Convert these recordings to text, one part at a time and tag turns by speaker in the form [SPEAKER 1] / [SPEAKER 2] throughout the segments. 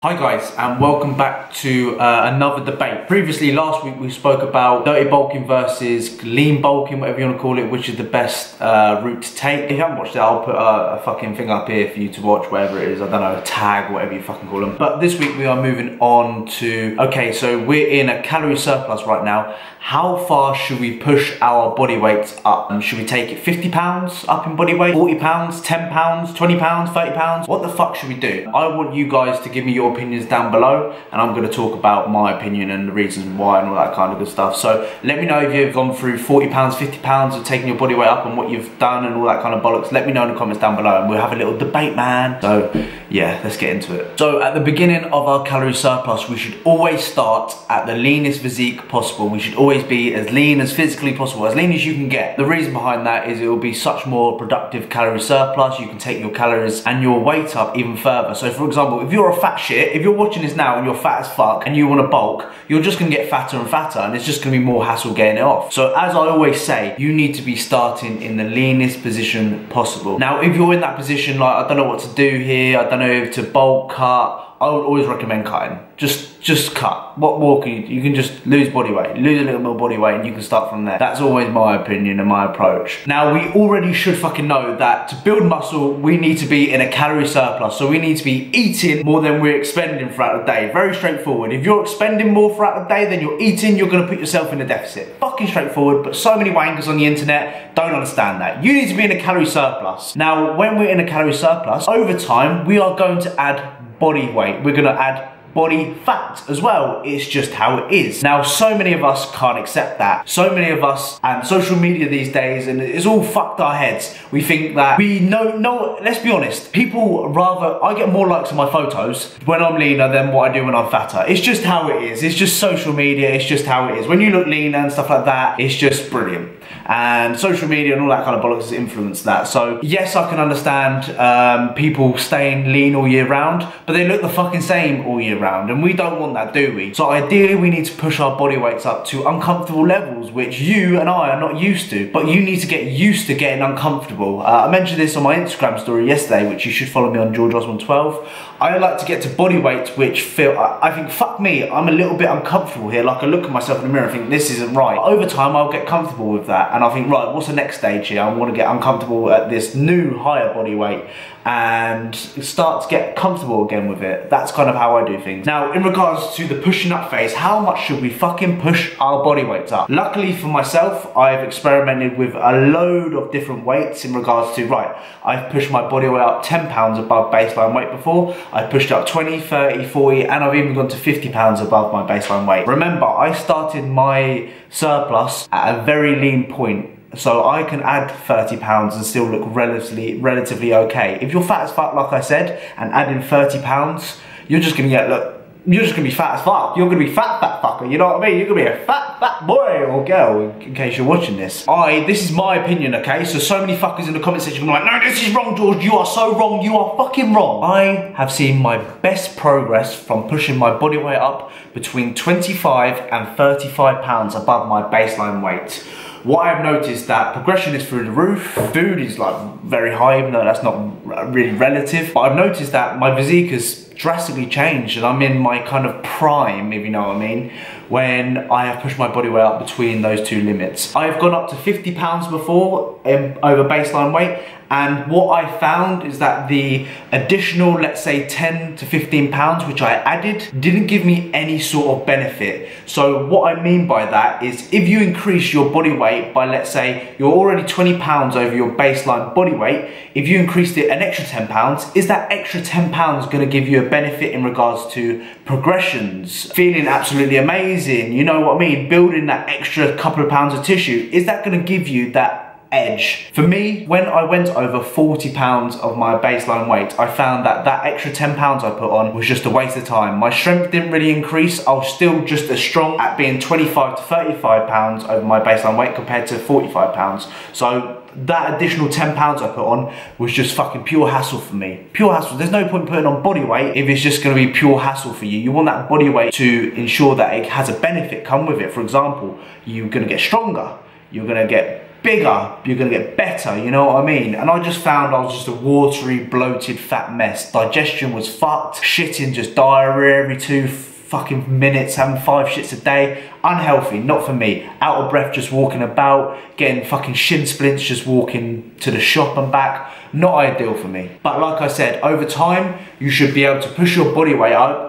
[SPEAKER 1] Hi guys, and welcome back to another debate. Previously, last week we spoke about dirty bulking versus lean bulking, whatever you want to call it, which is the best route to take. If you haven't watched it, I'll put a fucking thing up here for you to watch, whatever it is, I don't know, a tag, whatever you fucking call them. But this week we are moving on to, okay, so we're in a calorie surplus right now. How far should we push our body weight up? Should we take it 50 pounds up in body weight, 40 pounds, 10 pounds, 20 pounds, 30 pounds? What the fuck should we do? I want you guys to give me your opinions down below, and I'm going to talk about my opinion and the reasons why and all that kind of good stuff. So let me know if you've gone through 40 pounds, 50 pounds of taking your body weight up and what you've done and all that kind of bollocks. Let me know in the comments down below and we'll have a little debate, man. So yeah, let's get into it. So at the beginning of our calorie surplus, we should always start at the leanest physique possible. We should always be as lean as physically possible, as lean as you can get. The reason behind that is it will be such more productive calorie surplus. You can take your calories and your weight up even further. So for example, if you're a fat shit, if you're watching this now and you're fat as fuck and you want to bulk, you're just going to get fatter and fatter, and it's just going to be more hassle getting it off. So as I always say, you need to be starting in the leanest position possible. Now if you're in that position, like I don't know what to do here, I don't know if to bulk, cut, I would always recommend cutting. Just cut. What more can you can just lose body weight, lose a little more body weight, and you can start from there. That's always my opinion and my approach. Now we already should fucking know that to build muscle, we need to be in a calorie surplus. So we need to be eating more than we're expending throughout the day. Very straightforward. If you're expending more throughout the day than you're eating, you're gonna put yourself in a deficit. Fucking straightforward, but so many wankers on the internet don't understand that. You need to be in a calorie surplus. Now, when we're in a calorie surplus, over time, we are going to add body weight. We're gonna add body fat as well. It's just how it is. Now, so many of us can't accept that. So many of us, and social media these days, and it's all fucked our heads. We think that we know, let's be honest, people rather, I get more likes on my photos when I'm leaner than what I do when I'm fatter. It's just how it is. It's just social media, it's just how it is. When you look leaner and stuff like that, it's just brilliant. And social media and all that kind of bollocks has influenced that. So yes, I can understand people staying lean all year round, but they look the fucking same all year round, and we don't want that, do we? So ideally we need to push our body weights up to uncomfortable levels, which you and I are not used to, but you need to get used to getting uncomfortable. I mentioned this on my Instagram story yesterday, which you should follow me on George Osborne 12. I like to get to body weights which feel, I think, fuck me, I'm a little bit uncomfortable here. Like I look at myself in the mirror and think this isn't right. Over time I'll get comfortable with that, and I think, right, what's the next stage here? I want to get uncomfortable at this new higher body weight and start to get comfortable again with it. That's kind of how I do things. Now, in regards to the pushing up phase, how much should we fucking push our body weights up? Luckily for myself, I've experimented with a load of different weights in regards to, right, I've pushed my body weight up 10 pounds above baseline weight before, I pushed up 20, 30, 40, and I've even gone to 50 pounds above my baseline weight. Remember, I started my surplus at a very lean point, so I can add 30 pounds and still look relatively okay. If you're fat as fuck, like I said, and add in 30 pounds, you're just gonna get, look, you're just gonna be fat as fuck. You're gonna be fat fucker, you know what I mean? You're gonna be a fat boy or girl, in case you're watching this. This is my opinion, okay? So many fuckers in the comment section are like, no, this is wrong, George, you are so wrong, you are fucking wrong. I have seen my best progress from pushing my body weight up between 25 and 35 pounds above my baseline weight. What I've noticed that progression is through the roof. Food is like very high, even though that's not really relative. But I've noticed that my physique has drastically changed, and I'm in my kind of prime, if you know what I mean, when I have pushed my body weight up between those two limits. I've gone up to 50 pounds before over baseline weight, and what I found is that the additional, let's say 10 to 15 pounds which I added didn't give me any sort of benefit. So what I mean by that is, if you increase your body weight by, let's say you're already 20 pounds over your baseline body weight, if you increased it an extra 10 pounds, is that extra 10 pounds going to give you a benefit in regards to progressions, feeling absolutely amazing, you know what I mean, building that extra couple of pounds of tissue? Is that going to give you that edge? For me, when I went over 40 pounds of my baseline weight, I found that that extra 10 pounds I put on was just a waste of time. My strength didn't really increase. I was still just as strong at being 25 to 35 pounds over my baseline weight compared to 45 pounds. So that additional 10 pounds I put on was just fucking pure hassle for me. Pure hassle. There's no point putting on body weight if it's just going to be pure hassle for you. You want that body weight to ensure that it has a benefit come with it. For example, you're going to get stronger. You're going to get bigger, you're gonna get better, you know what I mean? And I just found I was just a watery, bloated, fat mess. Digestion was fucked, shitting just diarrhea every 2 fucking minutes, having 5 shits a day. Unhealthy, not for me. Out of breath just walking about, getting fucking shin splints just walking to the shop and back. Not ideal for me. But like I said, over time, you should be able to push your body weight up.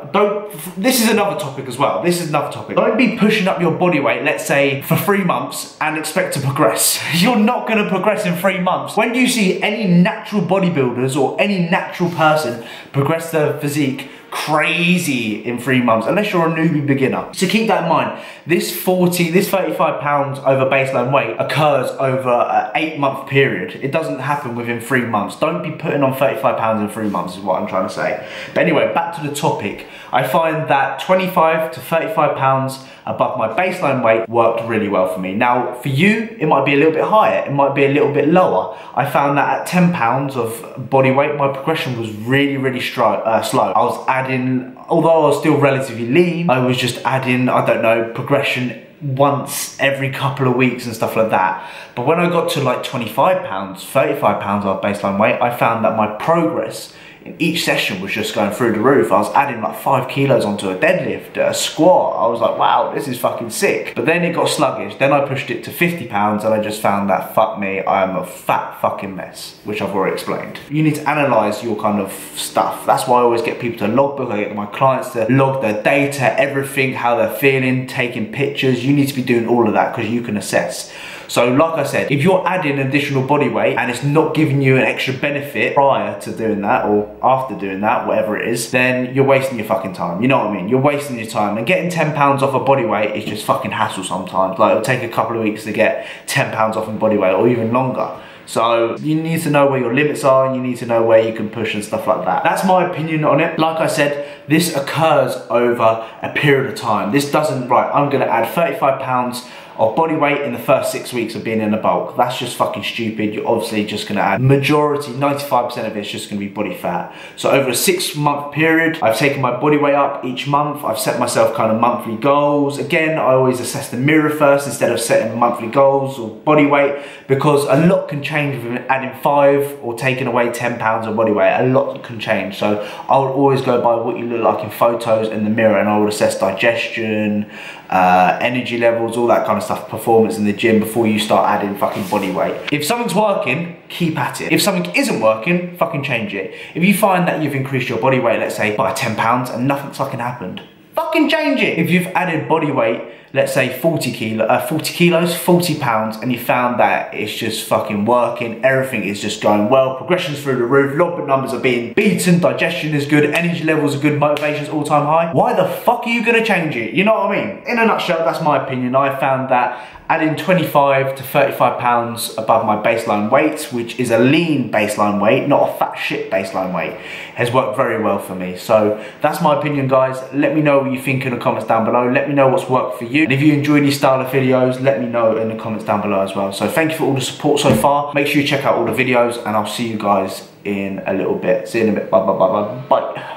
[SPEAKER 1] This is another topic as well. This is another topic. Don't be pushing up your body weight, let's say, for 3 months and expect to progress. You're not gonna progress in 3 months. When do you see any natural bodybuilders or any natural person progress their physique crazy in 3 months, unless you're a newbie beginner? So keep that in mind. This 35 pounds over baseline weight occurs over an 8-month period. It doesn't happen within 3 months. Don't be putting on 35 pounds in 3 months is what I'm trying to say. But anyway, back to the topic. I find that 25 to 35 pounds above my baseline weight worked really well for me. Now, for you, it might be a little bit higher, it might be a little bit lower. I found that at 10 pounds of body weight, my progression was really slow. I was adding, although I was still relatively lean, I was just adding, I don't know, progression once every couple of weeks and stuff like that. But when I got to like 25 pounds, 35 pounds off baseline weight, I found that my progress in each session was just going through the roof. I was adding like 5 kilos onto a deadlift, a squat. I was like, wow, this is fucking sick. But then it got sluggish. Then I pushed it to 50 pounds and I just found that, fuck me, I am a fat fucking mess, which I've already explained. You need to analyze your kind of stuff. That's why I always get people to logbook. I get my clients to log their data, everything, how they're feeling, taking pictures. You need to be doing all of that because you can assess. So like I said, if you're adding additional body weight and it's not giving you an extra benefit prior to doing that or after doing that, whatever it is, then you're wasting your fucking time. You know what I mean? You're wasting your time. And getting 10 pounds off of body weight is just fucking hassle sometimes. Like, it'll take a couple of weeks to get 10 pounds off in body weight or even longer. So you need to know where your limits are and you need to know where you can push and stuff like that. That's my opinion on it. Like I said, this occurs over a period of time. This doesn't, right, I'm gonna add 35 pounds of body weight in the first 6 weeks of being in a bulk. That's just fucking stupid. You're obviously just gonna add majority, 95% of it's just gonna be body fat. So over a 6-month period, I've taken my body weight up each month. I've set myself kind of monthly goals. Again, I always assess the mirror first instead of setting monthly goals or body weight, because a lot can change with adding 5 or taking away 10 pounds of body weight. A lot can change. So I would always go by what you look like in photos in the mirror, and I would assess digestion, energy levels, all that kind of stuff, performance in the gym before you start adding fucking body weight. If something's working, keep at it. If something isn't working, fucking change it. If you find that you've increased your body weight, let's say by 10 pounds and nothing's fucking happened, fucking change it. If you've added body weight, let's say 40 kilos, 40 pounds, and you found that it's just fucking working, everything is just going well, progression's through the roof, logbook numbers are being beaten, digestion is good, energy levels are good, motivation's all-time high, why the fuck are you gonna change it? You know what I mean? In a nutshell, that's my opinion. I found that adding 25 to 35 pounds above my baseline weight, which is a lean baseline weight, not a fat shit baseline weight, has worked very well for me. So that's my opinion, guys. Let me know what you think in the comments down below. Let me know what's worked for you. And if you enjoy these style of videos, let me know in the comments down below as well. So thank you for all the support so far. Make sure you check out all the videos and I'll see you guys in a little bit. See you in a bit. Bye, bye, bye, bye, bye.